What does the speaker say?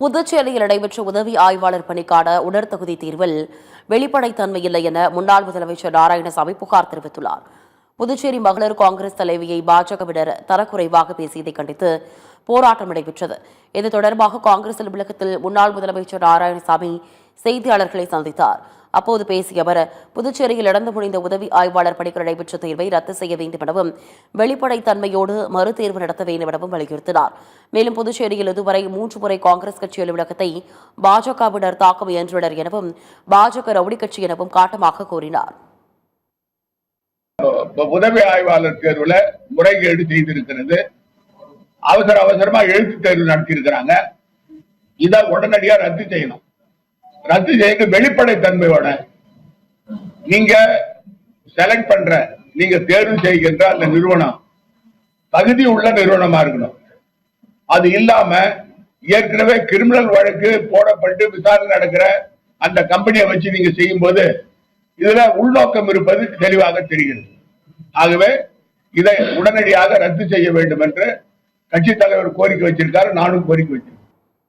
புதுச்சேரியில் நடைபெற்ற உதவி ஆய்வாளர் பணிக்கான உடற்தகுதி தேர்வில் வெளிப்படைத்தன்மை இல்லை என முன்னாள் முதலமைச்சர் நாராயணசாமி புகார் தெரிவித்துள்ளார். புதுச்சேரி மகளிர் காங்கிரஸ் தலைவியை பாஜகவினர் தரக்குறைவாக பேசியதை கண்டித்து போராட்டம் நடைபெற்றது. இது தொடர்பாக காங்கிரஸ் அலுவலகத்தில் முன்னாள் முதலமைச்சர் நாராயணசாமி செய்தியாளர்களை சந்தித்தார். அப்போது பேசிய அவர், புதுச்சேரியில் நடந்து முடிந்த உதவி ஆய்வாளர் பணிக்கு நடைபெற்ற தேர்வை ரத்து செய்ய வேண்டும் எனவும் வெளிப்படைத்தன்மையோடு மறுதேர்வு நடத்த வேண்டும் எனவும் வலியுறுத்தினார். மேலும் புதுச்சேரியில் இதுவரை 3 முறை காங்கிரஸ் கட்சி அலுவலகத்தை பாஜகவினர் தாக்க முயன்றனர் எனவும் பாஜக ரவுடி கட்சி எனவும் காட்டமாக கூறினார். உதவி ஆய்வாளர் தேர்வுல முறைகேடு செய்திருக்கிறது. அவசரமா எழுத்து தேர்வு நடத்தியிருக்கிறாங்க. இதை உடனடியாக ரத்து செய்யணும். ரத்து செய்ய வெளிப்படைத்தன்மையோட நீங்க செலக்ட் பண்ற, நீங்க தேர்வு செய்கின்ற அந்த நிறுவனம் தகுதி உள்ள நிறுவனமா இருக்கணும். அது இல்லாம ஏற்கனவே கிரிமினல் வழக்கு போடப்பட்டு விசாரணை நடக்கிற அந்த கம்பெனியை வச்சு நீங்க செய்யும் போது இதுல உள்நோக்கம் இருப்பது தெளிவாக தெரிகிறது. ஆகவே இதை உடனடியாக ரத்து செய்ய வேண்டும் என்று கட்சி தலைவர் கோரிக்கை வச்சிருக்காரு. நானும் கோரிக்கை வச்சிருக்கேன்.